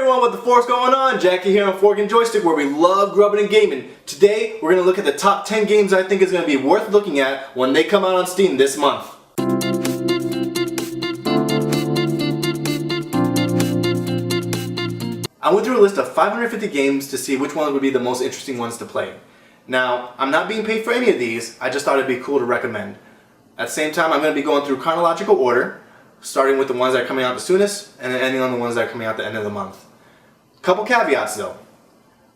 everyone, what the fork's going on? Jackie here on Fork and Joystick, where we love grubbing and gaming. Today, we're going to look at the top 10 games I think is going to be worth looking at when they come out on Steam this month. I went through a list of 550 games to see which ones would be the most interesting ones to play. Now, I'm not being paid for any of these, I just thought it'd be cool to recommend. At the same time, I'm going to be going through chronological order, starting with the ones that are coming out the soonest, and then ending on the ones that are coming out at the end of the month. Couple caveats though.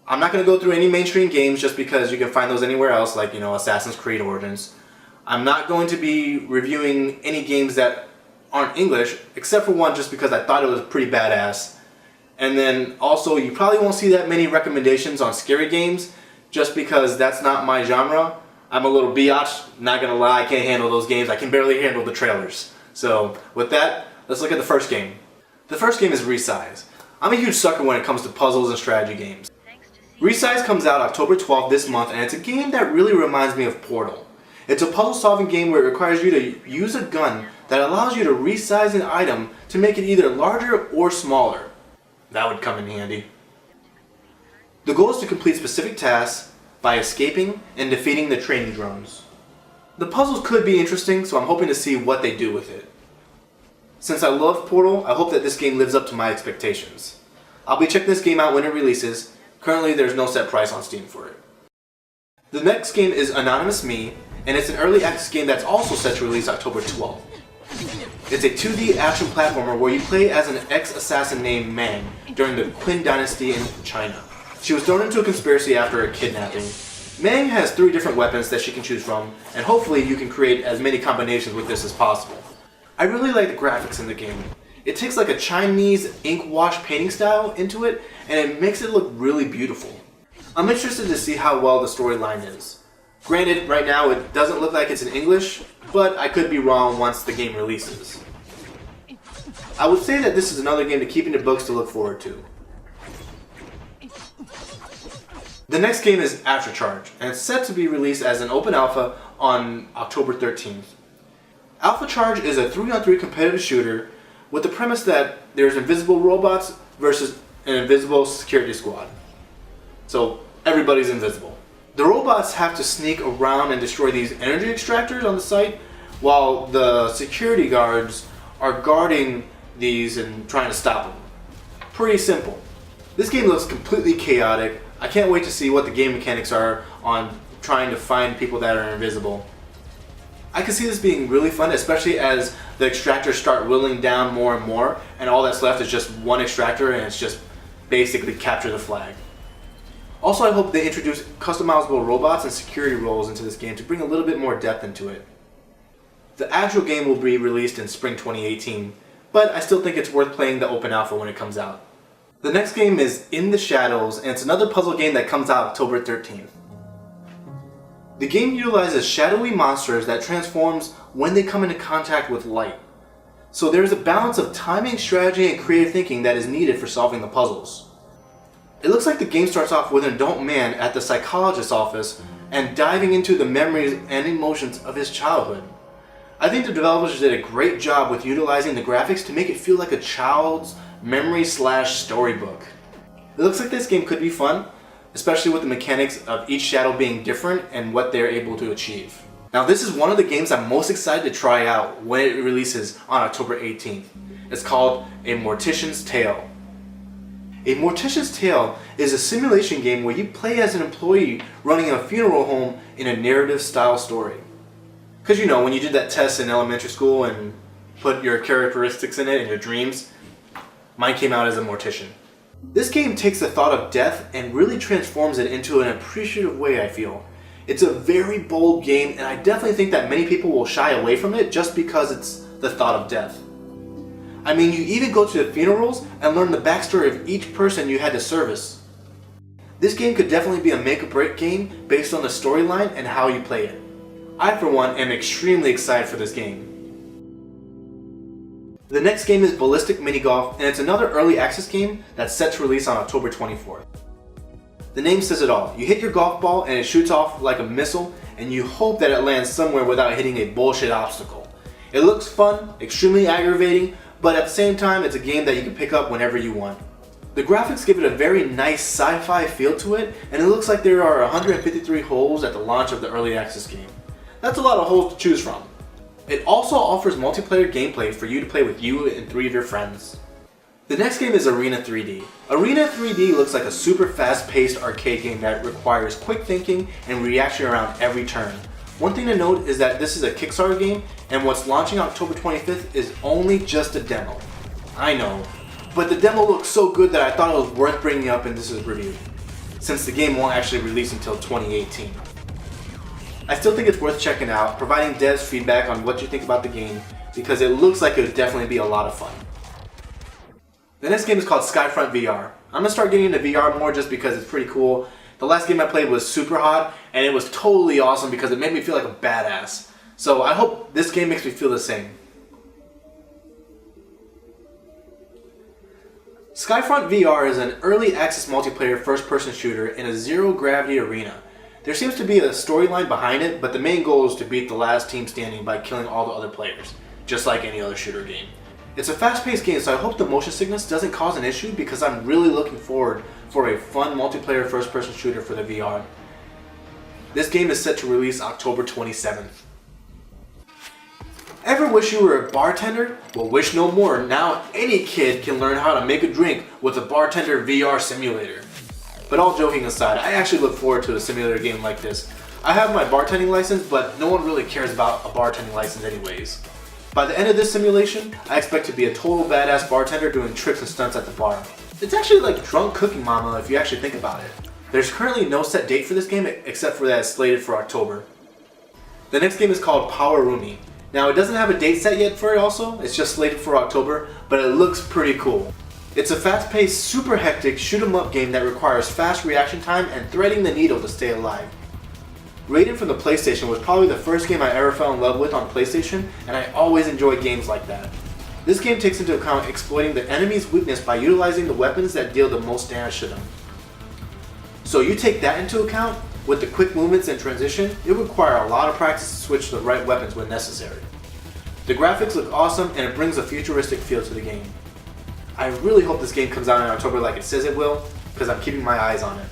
I'm not going to go through any mainstream games just because you can find those anywhere else, like, Assassin's Creed Origins. I'm not going to be reviewing any games that aren't English, except for one just because I thought it was pretty badass. And then also, you probably won't see that many recommendations on scary games, just because that's not my genre. I'm a little biatch, not gonna lie, I can't handle those games. I can barely handle the trailers. So with that, let's look at the first game. The first game is Resize. I'm a huge sucker when it comes to puzzles and strategy games. Resize comes out October 12th this month, and it's a game that really reminds me of Portal. It's a puzzle solving game where it requires you to use a gun that allows you to resize an item to make it either larger or smaller. That would come in handy. The goal is to complete specific tasks by escaping and defeating the training drones. The puzzles could be interesting, so I'm hoping to see what they do with it. Since I love Portal, I hope that this game lives up to my expectations. I'll be checking this game out when it releases. Currently, there's no set price on Steam for it. The next game is Anonymous Me, and it's an early access game that's also set to release October 12th. It's a 2D action platformer where you play as an ex-assassin named Mang during the Qin Dynasty in China. She was thrown into a conspiracy after a kidnapping. Mang has 3 different weapons that she can choose from, and hopefully you can create as many combinations with this as possible. I really like the graphics in the game. It takes like a Chinese ink wash painting style into it, and it makes it look really beautiful. I'm interested to see how well the storyline is. Granted, right now it doesn't look like it's in English, but I could be wrong once the game releases. I would say that this is another game to keep in the books to look forward to. The next game is Aftercharge, and it's set to be released as an open alpha on October 13th. Aftercharge is a 3-on-3 competitive shooter with the premise that there's invisible robots versus an invisible security squad. So everybody's invisible. The robots have to sneak around and destroy these energy extractors on the site, while the security guards are guarding these and trying to stop them. Pretty simple. This game looks completely chaotic. I can't wait to see what the game mechanics are on trying to find people that are invisible. I can see this being really fun, especially as the extractors start whittling down more and more, and all that's left is just one extractor, and it's just basically capture the flag. Also, I hope they introduce customizable robots and security roles into this game to bring a little bit more depth into it. The actual game will be released in spring 2018, but I still think it's worth playing the open alpha when it comes out. The next game is In the Shadows, and it's another puzzle game that comes out October 13th. The game utilizes shadowy monsters that transforms when they come into contact with light. So there's a balance of timing, strategy, and creative thinking that is needed for solving the puzzles. It looks like the game starts off with an adult man at the psychologist's office and diving into the memories and emotions of his childhood. I think the developers did a great job with utilizing the graphics to make it feel like a child's memory/storybook. It looks like this game could be fun, especially with the mechanics of each shadow being different and what they're able to achieve. Now, this is one of the games I'm most excited to try out when it releases on October 18th. It's called A Mortician's Tale. A Mortician's Tale is a simulation game where you play as an employee running a funeral home in a narrative style story. Because when you did that test in elementary school and put your characteristics in it and your dreams, mine came out as a mortician. This game takes the thought of death and really transforms it into an appreciative way, I feel. It's a very bold game, and I definitely think that many people will shy away from it just because it's the thought of death. I mean, you even go to the funerals and learn the backstory of each person you had to service. This game could definitely be a make-or-break game based on the storyline and how you play it. I, for one, am extremely excited for this game. The next game is Ballistic Mini Golf, and it's another early access game that's set to release on October 24th. The name says it all. You hit your golf ball and it shoots off like a missile, and you hope that it lands somewhere without hitting a bullshit obstacle. It looks fun, extremely aggravating, but at the same time it's a game that you can pick up whenever you want. The graphics give it a very nice sci-fi feel to it, and it looks like there are 153 holes at the launch of the early access game. That's a lot of holes to choose from. It also offers multiplayer gameplay for you to play with you and 3 of your friends. The next game is Arena 3D. Arena 3D looks like a super fast-paced arcade game that requires quick thinking and reaction around every turn. One thing to note is that this is a Kickstarter game, and what's launching October 25th is only just a demo. I know, but the demo looks so good that I thought it was worth bringing up in this review, since the game won't actually release until 2018. I still think it's worth checking out, providing devs feedback on what you think about the game, because it looks like it would definitely be a lot of fun. The next game is called Skyfront VR. I'm going to start getting into VR more just because it's pretty cool. The last game I played was super hot, and it was totally awesome because it made me feel like a badass. So I hope this game makes me feel the same. Skyfront VR is an early access multiplayer first-person shooter in a zero-gravity arena. There seems to be a storyline behind it, but the main goal is to beat the last team standing by killing all the other players, just like any other shooter game. It's a fast-paced game, so I hope the motion sickness doesn't cause an issue because I'm really looking forward for a fun multiplayer first-person shooter for the VR. This game is set to release October 27th. Ever wish you were a bartender? Well, wish no more. Now any kid can learn how to make a drink with a Bartender VR simulator. But all joking aside, I actually look forward to a simulator game like this. I have my bartending license, but no one really cares about a bartending license anyways. By the end of this simulation, I expect to be a total badass bartender doing tricks and stunts at the bar. It's actually like Drunk Cooking Mama if you actually think about it. There's currently no set date for this game except for that it's slated for October. The next game is called Pawarumi. Now it doesn't have a date set yet for it also, it's just slated for October, but it looks pretty cool. It's a fast-paced, super hectic shoot-'em-up game that requires fast reaction time and threading the needle to stay alive. Rated from the PlayStation was probably the first game I ever fell in love with on PlayStation, and I always enjoy games like that. This game takes into account exploiting the enemy's weakness by utilizing the weapons that deal the most damage to them. So you take that into account, with the quick movements and transition, it would require a lot of practice to switch to the right weapons when necessary. The graphics look awesome and it brings a futuristic feel to the game. I really hope this game comes out in October like it says it will, because I'm keeping my eyes on it.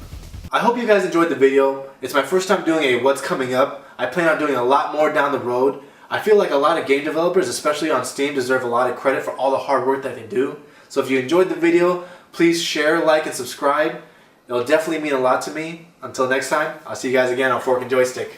I hope you guys enjoyed the video. It's my first time doing a what's coming up. I plan on doing a lot more down the road. I feel like a lot of game developers, especially on Steam, deserve a lot of credit for all the hard work that they do. So if you enjoyed the video, please share, like, and subscribe. It'll definitely mean a lot to me. Until next time, I'll see you guys again on Fork and Joystick.